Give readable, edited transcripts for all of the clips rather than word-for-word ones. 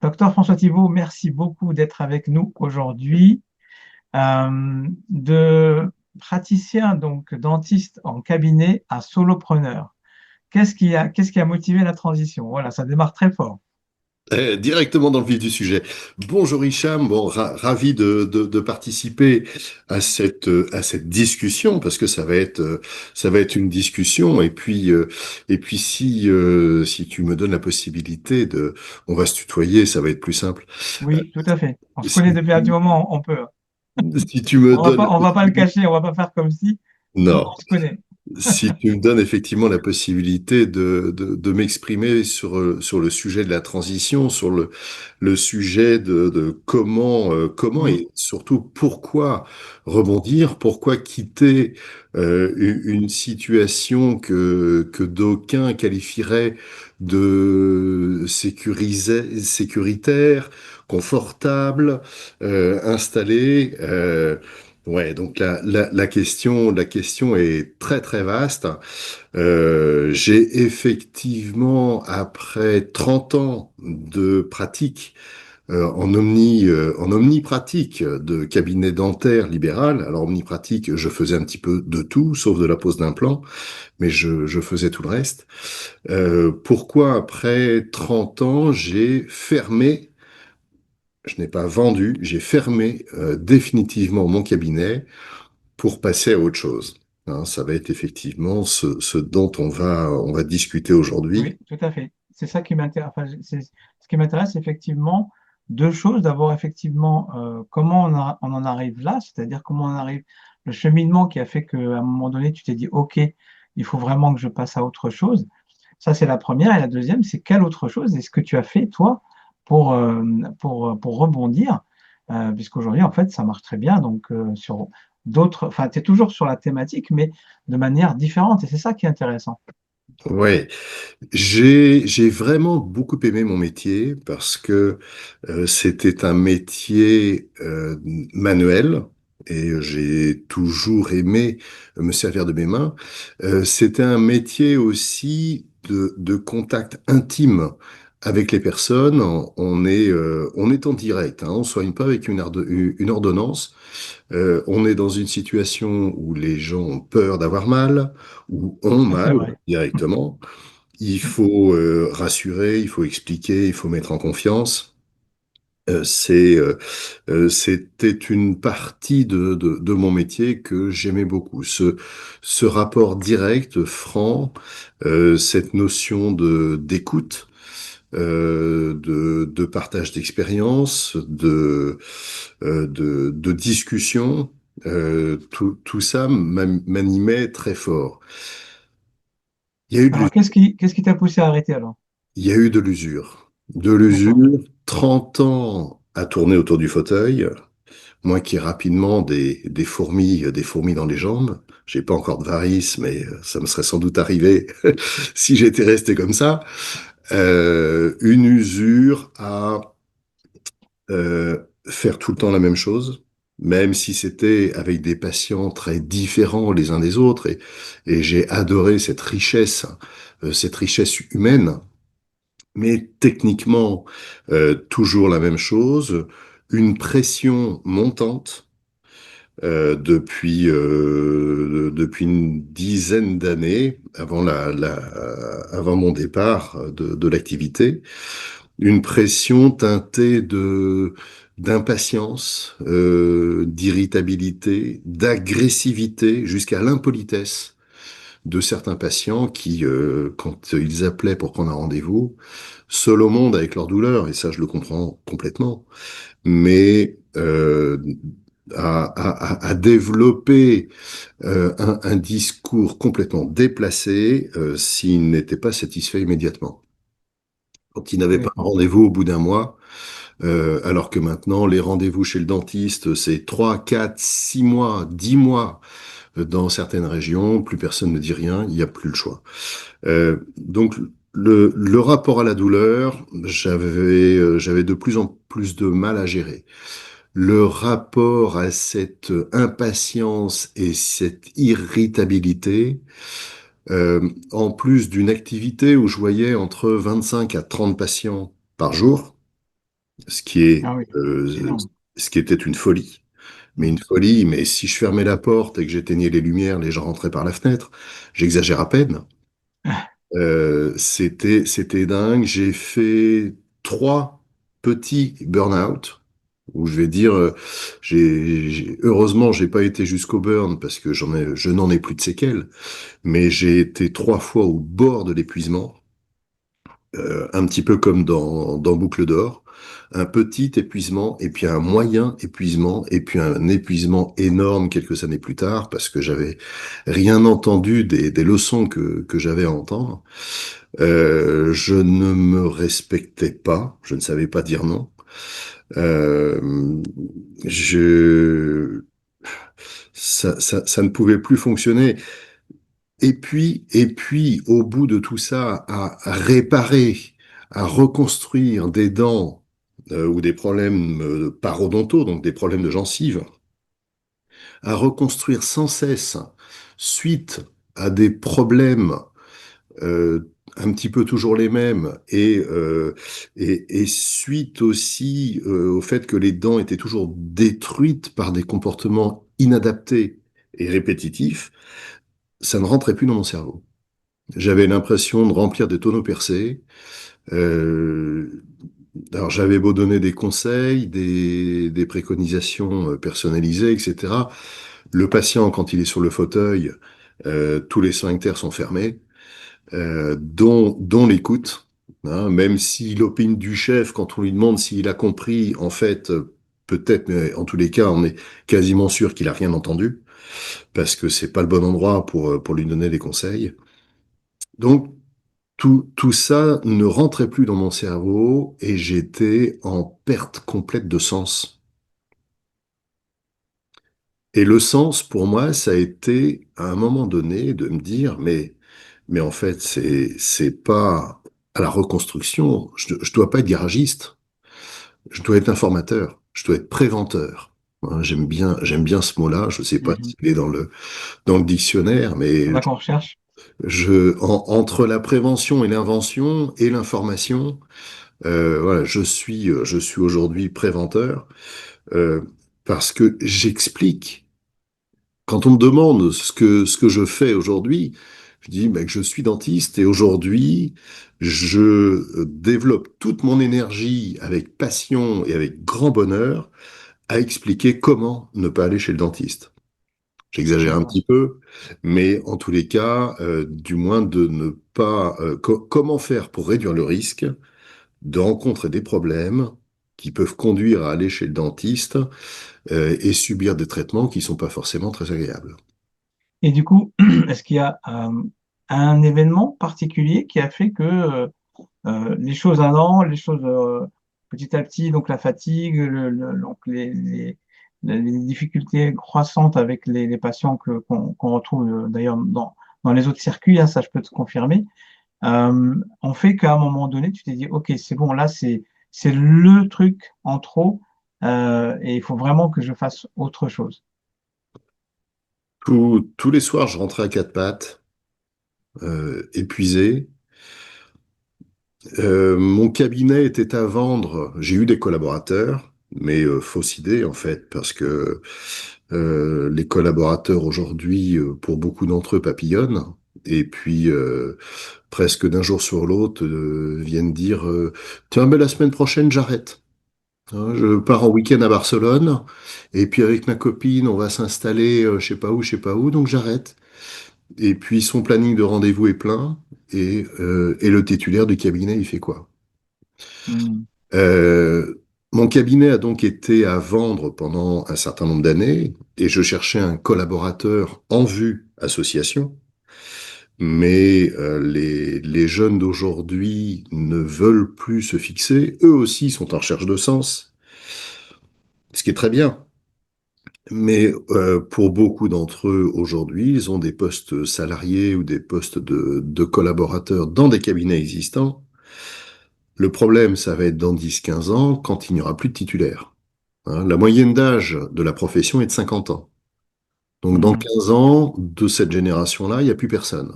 Docteur François Thibault, merci beaucoup d'être avec nous aujourd'hui. De praticien, donc dentiste en cabinet à solopreneur. Qu'est-ce qui a motivé la transition? Voilà, ça démarre très fort. Directement dans le vif du sujet. Bonjour Hicham, bon, ravi de participer à cette discussion parce que ça va être une discussion et puis si tu me donnes la possibilité on va se tutoyer, ça va être plus simple. Euh, Oui, tout à fait. On se connaît Si depuis un petit tu, moment, on peut. si tu me donnes la On va pas le possibilité, cacher, on va pas faire comme si. Non, non. on se connaît. Si tu me donnes effectivement la possibilité de m'exprimer sur le sujet de la transition, le sujet de comment Oui, et surtout pourquoi rebondir, pourquoi quitter une situation que d'aucuns qualifieraient de sécuritaire, confortable, installée. Ouais, donc la question est très très vaste. J'ai effectivement, après 30 ans de pratique en omnipratique de cabinet dentaire libéral, alors omnipratique, je faisais un petit peu de tout, sauf de la pose d'implants, mais je faisais tout le reste. Pourquoi après 30 ans, j'ai fermé, je n'ai pas vendu, j'ai fermé définitivement mon cabinet pour passer à autre chose. Hein, ça va être effectivement ce dont on va discuter aujourd'hui. oui, tout à fait. C'est ça qui m'intéresse. Enfin, ce qui m'intéresse, effectivement, deux choses. D'abord, effectivement, comment on en arrive là, c'est-à-dire comment on arrive, le cheminement qui a fait qu'à un moment donné, tu t'es dit, OK, il faut vraiment que je passe à autre chose. Ça, c'est la première. Et la deuxième, c'est quelle autre chose est-ce que tu as fait, toi, pour rebondir, puisqu'aujourd'hui, en fait, ça marche très bien. Donc, sur d'autres, enfin, tu es toujours sur la thématique, mais de manière différente. Et c'est ça qui est intéressant. Ouais, j'ai vraiment beaucoup aimé mon métier parce que c'était un métier manuel et j'ai toujours aimé me servir de mes mains. C'était un métier aussi de contact intime avec les personnes. On est en direct, hein, on soigne pas avec une ordonnance. On est dans une situation où les gens ont peur d'avoir mal ou ont Ça, c'est mal vrai. directement. Il faut rassurer, il faut expliquer, il faut mettre en confiance. C'était une partie de mon métier que j'aimais beaucoup. Ce rapport direct, franc, cette notion d'écoute, de partage d'expérience, de discussion, tout ça m'animait très fort. Il y a eu de Alors, qu'est-ce qui t'a poussé à arrêter alors? Il y a eu de l'usure. De D'accord. l'usure, 30 ans à tourner autour du fauteuil, moi qui ai rapidement des fourmis dans les jambes. J'ai pas encore de varices, mais ça me serait sans doute arrivé si j'étais resté comme ça. Une usure à faire tout le temps la même chose, même si c'était avec des patients très différents les uns des autres. Et j'ai adoré cette richesse humaine, mais techniquement, toujours la même chose, une pression montante depuis une dizaine d'années avant mon départ de l'activité, une pression teintée d'impatience, d'irritabilité, d'agressivité jusqu'à l'impolitesse de certains patients qui, quand ils appelaient pour prendre un rendez-vous, seuls au monde avec leur douleur, et ça je le comprends complètement, mais à développer un discours complètement déplacé s'ils n'étaient pas satisfaits immédiatement. Quand ils n'avaient pas Oui, un rendez-vous au bout d'un mois, alors que maintenant les rendez-vous chez le dentiste, c'est 3, 4, 6 mois, 10 mois dans certaines régions, plus personne ne dit rien, il n'y a plus le choix. Donc le rapport à la douleur, j'avais de plus en plus de mal à gérer. Le rapport à cette impatience et cette irritabilité, en plus d'une activité où je voyais entre 25 à 30 patients par jour, ce qui est, Ah oui, énorme. ce qui était une folie. Mais une Mm. folie, mais si je fermais la porte et que j'éteignais les lumières, les gens rentraient par la fenêtre. J'exagère à peine. C'était dingue. J'ai fait 3 petits burn-out où je vais dire, heureusement, j'ai pas été jusqu'au burn parce que je n'en ai plus de séquelles, mais j'ai été 3 fois au bord de l'épuisement, un petit peu comme dans Boucle d'Or. Un petit épuisement, et puis un moyen épuisement, et puis un épuisement énorme quelques années plus tard, parce que j'avais rien entendu des leçons que j'avais à entendre. Je ne me respectais pas, je ne savais pas dire non. Euh, je, ça ne pouvait plus fonctionner. Et puis, au bout de tout ça, à réparer, à reconstruire des dents ou des problèmes parodontaux, donc des problèmes de gencives, à reconstruire sans cesse suite à des problèmes un petit peu toujours les mêmes et suite aussi au fait que les dents étaient toujours détruites par des comportements inadaptés et répétitifs, ça ne rentrait plus dans mon cerveau. J'avais l'impression de remplir des tonneaux percés. Euh, alors j'avais beau donner des conseils, des préconisations personnalisées, etc. Le patient, quand il est sur le fauteuil, tous les sphincters sont fermés, dont l'écoute. Hein, même s'il opine du chef, quand on lui demande s'il a compris, en fait, peut-être, mais en tous les cas, on est quasiment sûr qu'il a rien entendu, parce que c'est pas le bon endroit pour lui donner des conseils. Donc, tout ça ne rentrait plus dans mon cerveau et j'étais en perte complète de sens. Et le sens, pour moi, ça a été, à un moment donné, de me dire, mais en fait, c'est pas à la reconstruction. Je dois pas être garagiste. Je dois être informateur. Je dois être préventeur. Hein, j'aime bien ce mot-là. Je sais pas Mhm. s'il est dans le dictionnaire, mais C'est là qu'on recherche. entre la prévention et l'invention et l'information, voilà, je suis aujourd'hui préventeur euh, parce que j'explique. Quand on me demande ce que je fais aujourd'hui, je dis bah, que je suis dentiste et aujourd'hui, je développe toute mon énergie avec passion et avec grand bonheur à expliquer comment ne pas aller chez le dentiste. J'exagère un D'accord. petit peu, mais en tous les cas, du moins de ne pas... comment faire pour réduire le risque de rencontrer des problèmes qui peuvent conduire à aller chez le dentiste et subir des traitements qui sont pas forcément très agréables. Et du coup, est-ce qu'il y a un événement particulier qui a fait que les choses allant, les choses petit à petit, donc la fatigue, donc les difficultés croissantes avec les patients qu'on retrouve d'ailleurs dans les autres circuits, hein, ça je peux te confirmer, ont fait qu'à un moment donné, tu t'es dit, OK, c'est bon, là, c'est le truc en trop et il faut vraiment que je fasse autre chose. Tous les soirs, je rentrais à 4 pattes, épuisé. Mon cabinet était à vendre. J'ai eu des collaborateurs, mais fausse idée en fait, parce que les collaborateurs aujourd'hui, pour beaucoup d'entre eux, papillonnent. Et puis, presque d'un jour sur l'autre, viennent dire tiens, mais la semaine prochaine, j'arrête. Hein, je pars en week-end à Barcelone, et puis avec ma copine, on va s'installer, je sais pas où, donc j'arrête. Et puis son planning de rendez-vous est plein, et le titulaire du cabinet, il fait quoi? Hmm. Mon cabinet a donc été à vendre pendant un certain nombre d'années, et je cherchais un collaborateur en vue association. Mais les jeunes d'aujourd'hui ne veulent plus se fixer. Eux aussi sont en recherche de sens, ce qui est très bien. Mais pour beaucoup d'entre eux aujourd'hui, ils ont des postes salariés ou des postes de collaborateurs dans des cabinets existants. Le problème, ça va être dans 10, 15 ans, quand il n'y aura plus de titulaires. Hein, la moyenne d'âge de la profession est de 50 ans. Donc dans Mhm. 15 ans, de cette génération-là, il n'y a plus personne.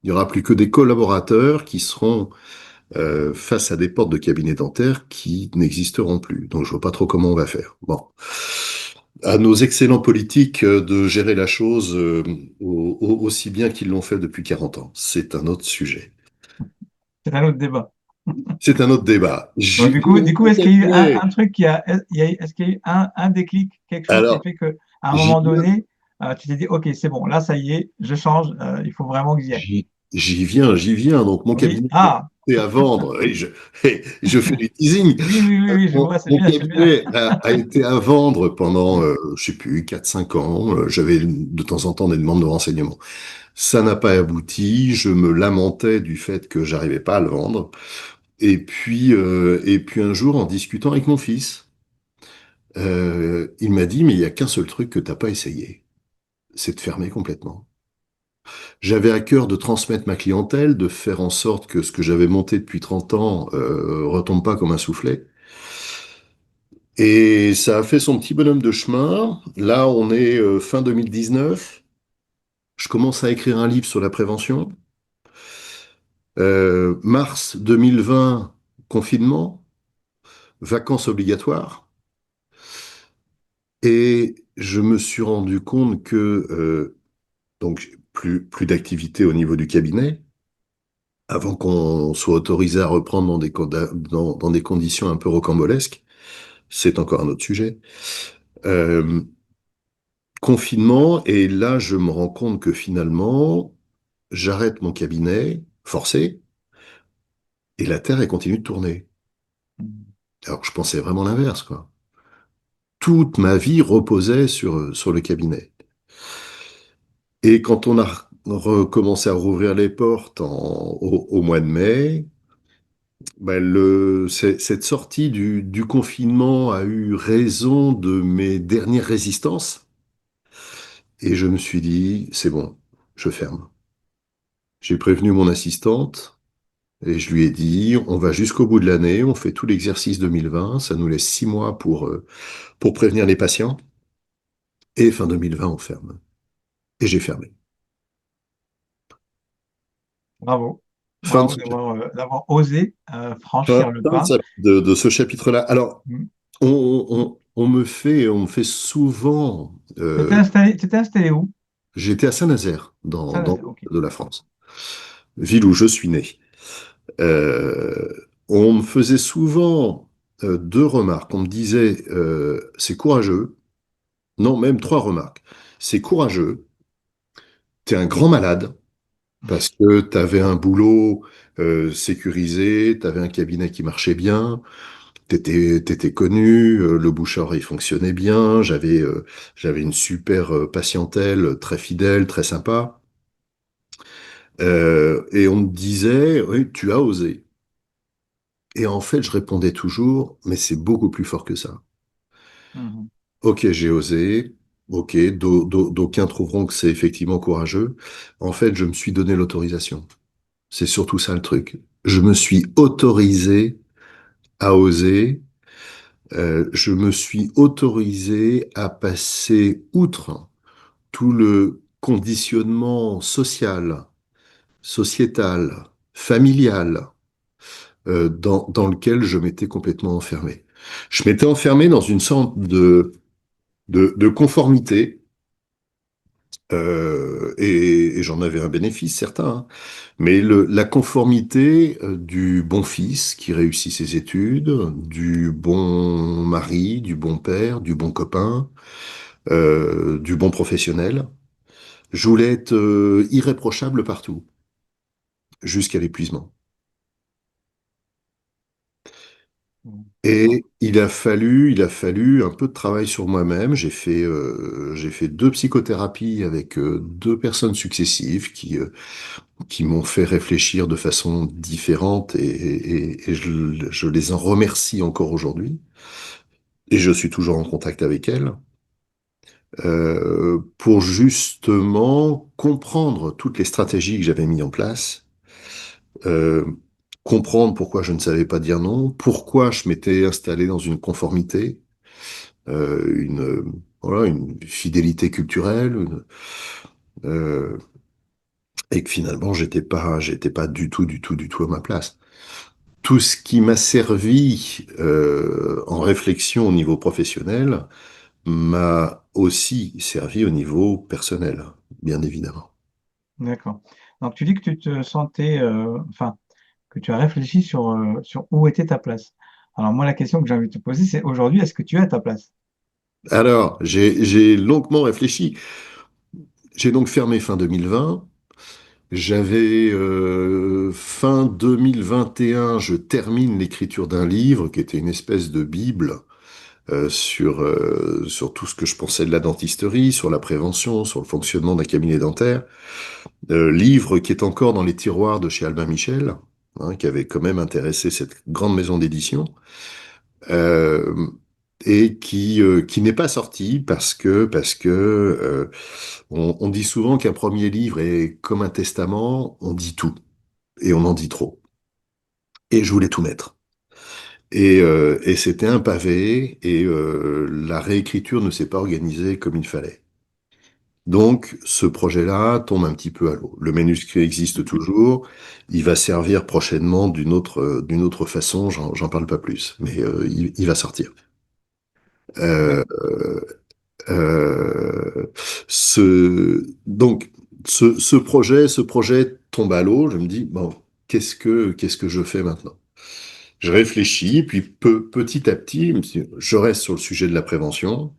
Il n'y aura plus que des collaborateurs qui seront face à des portes de cabinet dentaire qui n'existeront plus. Donc je vois pas trop comment on va faire. Bon. À nos excellents politiques de gérer la chose aussi bien qu'ils l'ont fait depuis 40 ans. C'est un autre sujet. C'est un autre débat. C'est un autre débat. Bon, J'y viens, du coup, mon est-ce qu'il y a eu cabinet. un truc qui a, est-ce qu'il y a eu un déclic, quelque chose qui a Alors, fait que, à un j'y moment viens, donné, tu t'es dit, OK, c'est bon, là, ça y est, je change, il faut vraiment que j'y aille. j'y viens. Donc, mon Oui, cabinet ah, est à vendre et je fais du teasing. oui, je vois, c'est Mon bien, c'est bien. cabinet a été à vendre pendant, je sais plus, 4 5 ans. J'avais de temps en temps des demandes de renseignements. Ça n'a pas abouti. Je me lamentais du fait que j'arrivais pas à le vendre. Et puis un jour, en discutant avec mon fils, il m'a dit, mais il y a qu'un seul truc que t'as pas essayé, c'est de fermer complètement. J'avais à cœur de transmettre ma clientèle, de faire en sorte que ce que j'avais monté depuis 30 ans retombe pas comme un soufflet. Et ça a fait son petit bonhomme de chemin. Là, on est fin 2019. Je commence à écrire un livre sur la prévention. Mars 2020, confinement, vacances obligatoires. Et je me suis rendu compte que donc plus d'activité au niveau du cabinet, avant qu'on soit autorisé à reprendre dans des conditions un peu rocambolesques. C'est encore un autre sujet. Euh, Confinement, et là, je me rends compte que finalement, j'arrête mon cabinet, forcé, et la Terre, elle continue de tourner. Alors, je pensais vraiment l'inverse, quoi. Toute ma vie reposait sur le cabinet. Et quand on a recommencé à rouvrir les portes au mois de mai, ben cette sortie du confinement a eu raison de mes dernières résistances. Et je me suis dit, c'est bon, je ferme. J'ai prévenu mon assistante et je lui ai dit, on va jusqu'au bout de l'année, on fait tout l'exercice 2020, ça nous laisse 6 mois pour prévenir les patients. Et fin 2020, on ferme. Et j'ai fermé. Bravo. Fin de Bravo ce, d'avoir osé fin- franchir le fin de pas. ce- de ce chapitre-là. Alors, Mm. on me fait souvent. T'étais installé où? J'étais à Saint-Nazaire, dans Saint-Nazaire, OK. le de la France, ville où je suis né. Euh, on me faisait souvent deux remarques. On me disait, c'est courageux. Non, même trois remarques. C'est courageux. T'es un grand malade parce que t'avais un boulot sécurisé, t'avais un cabinet qui marchait bien, t'étais connu, le bouche à oreille fonctionnait bien, j'avais une super patientèle, très fidèle, très sympa. Et on me disait, oui, tu as osé. Et en fait, je répondais toujours, mais c'est beaucoup plus fort que ça. Mhm. Ok, j'ai osé. Ok, d'aucuns trouveront que c'est effectivement courageux. En fait, je me suis donné l'autorisation. C'est surtout ça le truc. Je me suis autorisé à oser. Je me suis autorisé à passer outre tout le conditionnement social, sociétal, familial, dans lequel je m'étais complètement enfermé. Je m'étais enfermé dans une sorte de conformité, et j'en avais un bénéfice certain, hein. Mais la conformité du bon fils qui réussit ses études, du bon mari, du bon père, du bon copain, du bon professionnel, je voulais être irréprochable partout, jusqu'à l'épuisement. Et il a fallu un peu de travail sur moi-même. J'ai fait 2 psychothérapies avec 2 personnes successives qui m'ont fait réfléchir de façon différente et je les en remercie encore aujourd'hui. Et je suis toujours en contact avec elles pour justement comprendre toutes les stratégies que j'avais mises en place, euh, comprendre pourquoi je ne savais pas dire non, pourquoi je m'étais installé dans une conformité, voilà, une fidélité culturelle, et que finalement j'étais pas du tout, du tout, du tout à ma place. tout ce qui m'a servi en réflexion au niveau professionnel m'a aussi servi au niveau personnel, bien évidemment. D'accord. Donc, tu dis que tu te sentais, enfin, que tu as réfléchi sur où était ta place. Alors, moi, la question que j'ai envie de te poser, c'est aujourd'hui, est-ce que tu es à ta place? Alors, j'ai longuement réfléchi. J'ai donc fermé fin 2020. J'avais fin 2021, je termine l'écriture d'un livre qui était une espèce de bible sur tout ce que je pensais de la dentisterie, sur la prévention, sur le fonctionnement d'un cabinet dentaire. Livre qui est encore dans les tiroirs de chez Albin Michel, hein, qui avait quand même intéressé cette grande maison d'édition, euh, et qui n'est pas sorti parce que on dit souvent qu'un premier livre est comme un testament, on dit tout et on en dit trop. Et je voulais tout mettre. Et c'était un pavé et la réécriture ne s'est pas organisée comme il fallait. Donc, ce projet-là tombe un petit peu à l'eau. Le manuscrit existe toujours. Il va servir prochainement d'une autre façon. J'en parle pas plus, mais il va sortir. Euh, D'accord. euh, donc, ce projet tombe à l'eau. Je me dis, bon, qu'est-ce que je fais maintenant? Je réfléchis, puis petit à petit, je reste sur le sujet de la prévention.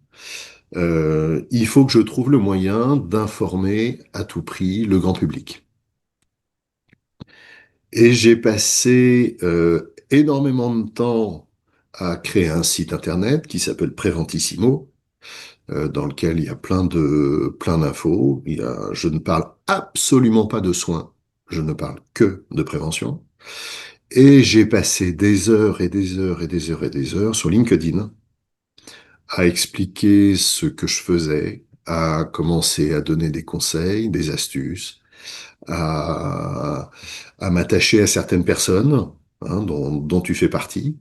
Il faut que je trouve le moyen d'informer à tout prix le grand public. Et j'ai passé énormément de temps à créer un site internet qui s'appelle Preventissimo, dans lequel il y a plein d'infos. Je ne parle absolument pas de soins, je ne parle que de prévention. Et j'ai passé des heures et des heures et des heures et des heures sur LinkedIn à expliquer ce que je faisais, à commencer à donner des conseils, des astuces, à, à m'attacher à certaines personnes, hein, dont tu fais partie.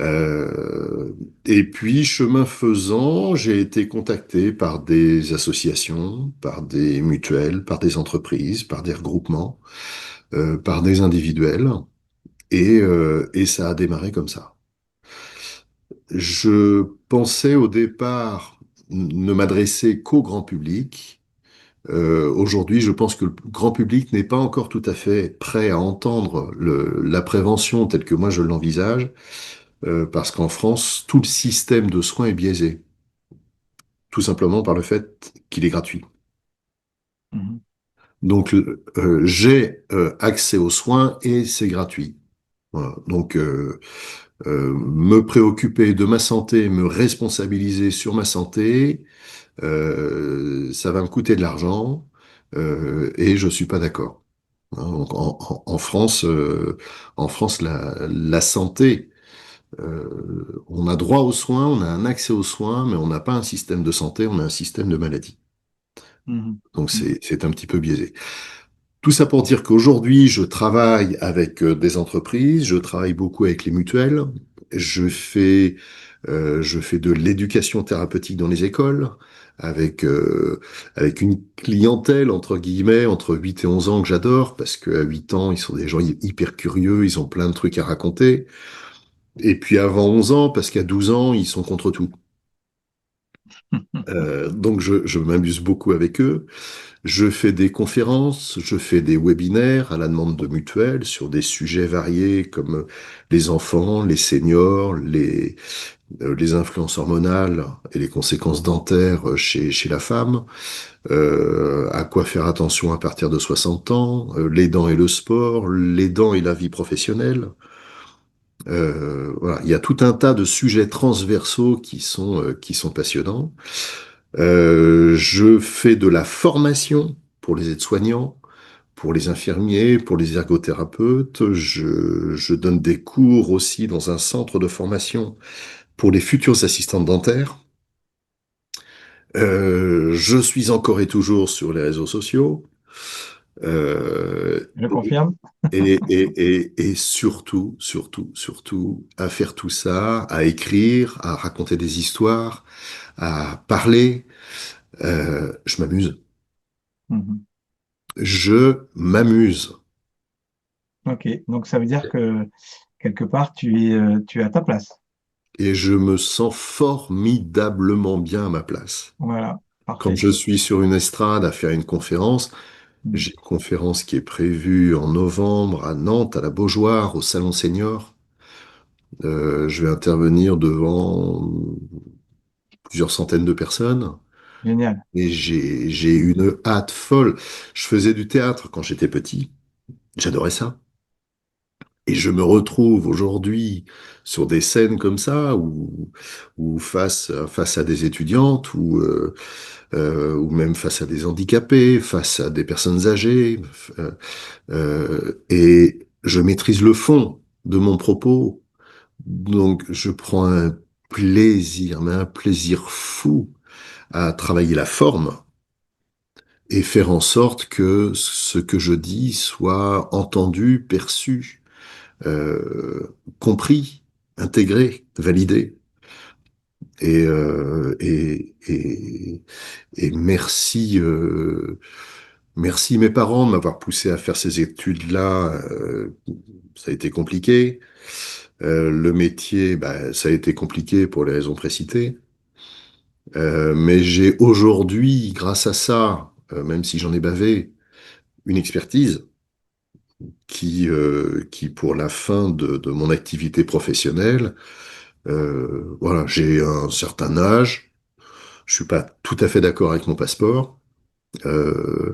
Euh, et puis, chemin faisant, j'ai été contacté par des associations, par des mutuelles, par des entreprises, par des regroupements, par des individuels, et ça a démarré comme ça. Je pensais au départ ne m'adresser qu'au grand public. Aujourd'hui, je pense que le grand public n'est pas encore tout à fait prêt à entendre la prévention telle que moi je l'envisage, parce qu'en France, tout le système de soins est biaisé, tout simplement par le fait qu'il est gratuit. Mhm. Donc, j'ai accès aux soins et c'est gratuit. Voilà. Donc, me préoccuper de ma santé, me responsabiliser sur ma santé, ça va me coûter de l'argent et je suis pas d'accord. Hein, donc en France, la santé, on a droit aux soins, on a un accès aux soins, mais on n'a pas un système de santé, on a un système de maladie. Mhm. Donc Mhm. c'est un petit peu biaisé. Tout ça pour dire qu'aujourd'hui, je travaille avec des entreprises, je travaille beaucoup avec les mutuelles, je fais, je fais de l'éducation thérapeutique dans les écoles, avec, avec une clientèle, entre guillemets, entre 8 et 11 ans que j'adore, parce qu'à 8 ans, ils sont des gens hyper curieux, ils ont plein de trucs à raconter. Et puis avant 11 ans, parce qu'à 12 ans, ils sont contre tout. Donc je m'amuse beaucoup avec eux. Je fais des conférences, je fais des webinaires à la demande de mutuelles sur des sujets variés comme les enfants, les seniors, les influences hormonales et les conséquences dentaires chez la femme, à quoi faire attention à partir de 60 ans, les dents et le sport, les dents et la vie professionnelle. Voilà, il y a tout un tas de sujets transversaux qui sont passionnants. Je fais de la formation pour les aides-soignants, pour les infirmiers, pour les ergothérapeutes. Je donne des cours aussi dans un centre de formation pour les futurs assistants dentaires. Je suis encore et toujours sur les réseaux sociaux. Euh, Je confirme. et surtout, surtout, à faire tout ça, à écrire, à raconter des histoires, à parler. Je m'amuse. Mhm. Je m'amuse. Ok, donc ça veut dire que quelque part, tu es à ta place. Et je me sens formidablement bien à ma place. Voilà, Quand parfait. je suis sur une estrade à faire une conférence, Mm. j'ai une conférence qui est prévue en novembre à Nantes, à la Beaujoire, au Salon Senior. Je vais intervenir devant plusieurs centaines de personnes. Génial. Et j'ai une hâte folle. Je faisais du théâtre quand j'étais petit. J'adorais ça. Et je me retrouve aujourd'hui sur des scènes comme ça, ou face à des étudiantes, ou même face à des handicapés, face à des personnes âgées. Et je maîtrise le fond de mon propos. Donc je prends un plaisir, mais un plaisir fou à travailler la forme et faire en sorte que ce que je dis soit entendu, perçu, compris, intégré, validé. Et merci, merci mes parents de m'avoir poussé à faire ces études-là. Ça a été compliqué. Le métier, bah, ça a été compliqué pour les raisons précitées. Mais j'ai aujourd'hui, grâce à ça, même si j'en ai bavé, une expertise qui pour la fin de mon activité professionnelle, voilà, j'ai un certain âge, je suis pas tout à fait d'accord avec mon passeport, euh,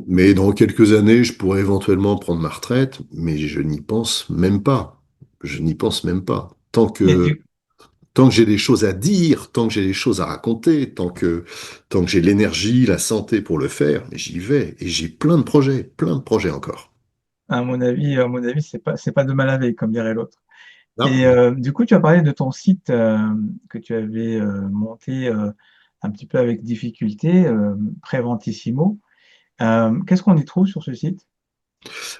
mais dans quelques années, je pourrais éventuellement prendre ma retraite, mais je n'y pense même pas. Je n'y pense même pas. Et du, Tant que j'ai des choses à dire, tant que j'ai des choses à raconter, tant que j'ai l'énergie, la santé pour le faire, mais j'y vais. Et j'ai plein de projets encore. à mon avis, c'est pas de mal à veille, comme dirait l'autre. Et Non. du coup, tu as parlé de ton site que tu avais monté un petit peu avec difficulté, Preventissimo. Qu'est-ce qu'on y trouve sur ce site?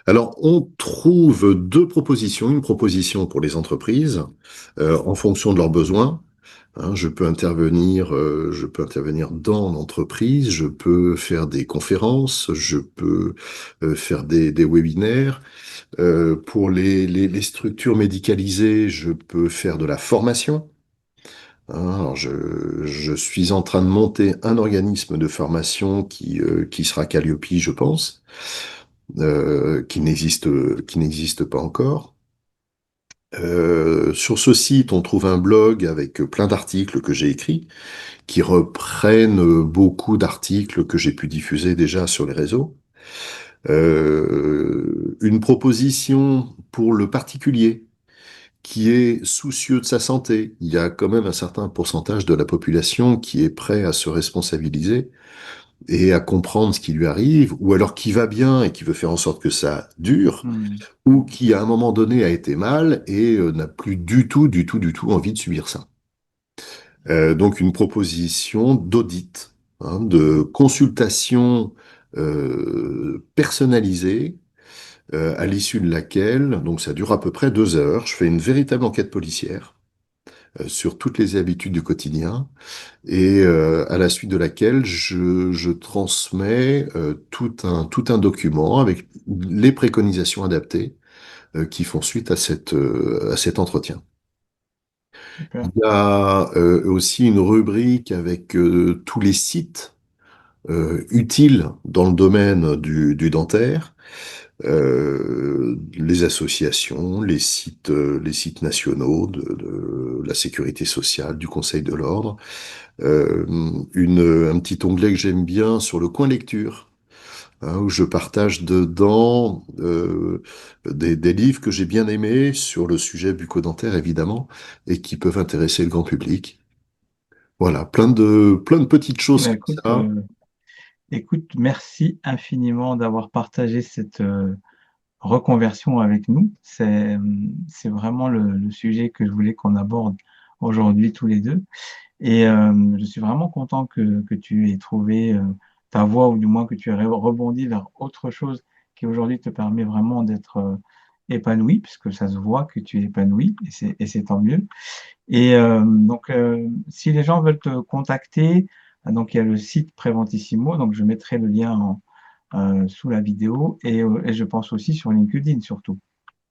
Alors, on trouve deux propositions. Une proposition pour les entreprises, en fonction de leurs besoins. Hein, je peux intervenir dans l'entreprise, je peux faire des conférences, je peux faire des webinaires. Pour les structures médicalisées, je peux faire de la formation. Hein, alors je suis en train de monter un organisme de formation qui sera Calliope, je pense, qui n'existe pas encore. Sur ce site, on trouve un blog avec plein d'articles que j'ai écrits, qui reprennent beaucoup d'articles que j'ai pu diffuser déjà sur les réseaux. Une proposition pour le particulier qui est soucieux de sa santé. Il y a quand même un certain pourcentage de la population qui est prêt à se responsabiliser et à comprendre ce qui lui arrive, ou alors qui va bien et qui veut faire en sorte que ça dure, Hmm. ou qui à un moment donné a été mal et n'a plus du tout envie de subir ça. Donc une proposition d'audit, hein, de consultation personnalisée, à l'issue de laquelle, donc ça dure à peu près 2 heures, je fais une véritable enquête policière sur toutes les habitudes du quotidien et à la suite de laquelle je transmets tout un document avec les préconisations adaptées qui font suite à cet entretien. Il Super. y a aussi une rubrique avec tous les sites utiles dans le domaine du dentaire, les associations, les sites nationaux de la sécurité sociale, du Conseil de l'ordre, un petit onglet que j'aime bien sur le coin lecture, hein, où je partage dedans des livres que j'ai bien aimés sur le sujet bucco-dentaire, évidemment, et qui peuvent intéresser le grand public. Voilà, plein de petites choses Bah, comme écoute, ça. merci infiniment d'avoir partagé cette reconversion avec nous. C'est vraiment le sujet que je voulais qu'on aborde aujourd'hui tous les deux. Et je suis vraiment content que tu aies trouvé ta voie, ou du moins que tu aies rebondi vers autre chose qui aujourd'hui te permet vraiment d'être épanoui, puisque ça se voit que tu es épanoui, et c'est tant mieux. Et donc, si les gens veulent te contacter, donc il y a le site Preventissimo, donc je mettrai le lien sous la vidéo, et je pense aussi sur LinkedIn surtout.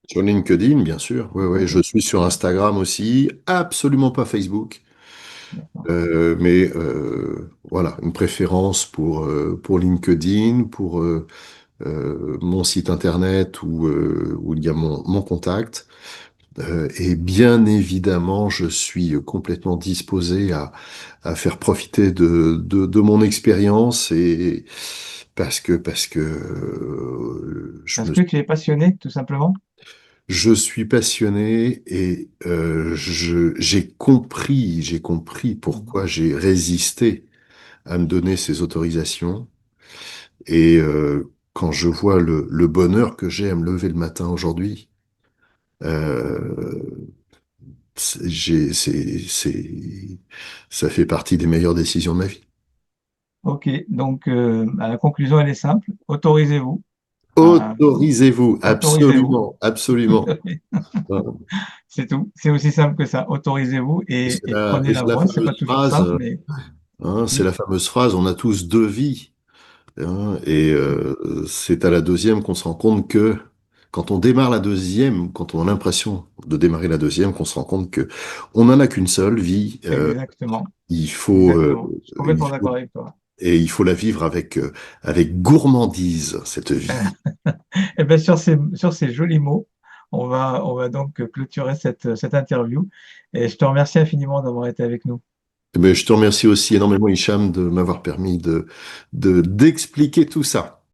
Sur LinkedIn, bien sûr. Oui, oui, OK, je suis sur Instagram aussi. Absolument pas Facebook. d'accord. Voilà, une préférence pour LinkedIn, pour mon site internet où il y a mon contact. Et bien évidemment, je suis complètement disposé à faire profiter de mon expérience et parce que Parce que tu es passionné, tout simplement? je suis passionné et j'ai compris Mhm. pourquoi j'ai résisté à me donner ces autorisations. Et quand je vois le bonheur que j'ai à me lever le matin aujourd'hui, euh, ça fait partie des meilleures décisions de ma vie. OK, donc la conclusion, elle est simple. Autorisez-vous. Euh, Autorisez-vous, autorisez-vous. absolument, absolument. C'est tout. C'est aussi simple que ça. Autorisez-vous et prenez Et la c'est la voie. C'est pas fameuse toujours phrase, simple, mais c'est la fameuse phrase, on a tous deux vies. Et c'est à la deuxième qu'on se rend compte que quand on démarre la deuxième, quand on a l'impression de démarrer la deuxième, qu'on se rend compte que on n'en a qu'une seule vie. exactement. Il faut, Exactement. Je suis il complètement d'accord faut, avec toi. et il faut la vivre avec gourmandise, cette vie. Et bien, sur ces jolis mots, on va donc clôturer cette interview. Et je te remercie infiniment d'avoir été avec nous. Mais je te remercie aussi énormément, Hicham, de m'avoir permis d'expliquer tout ça.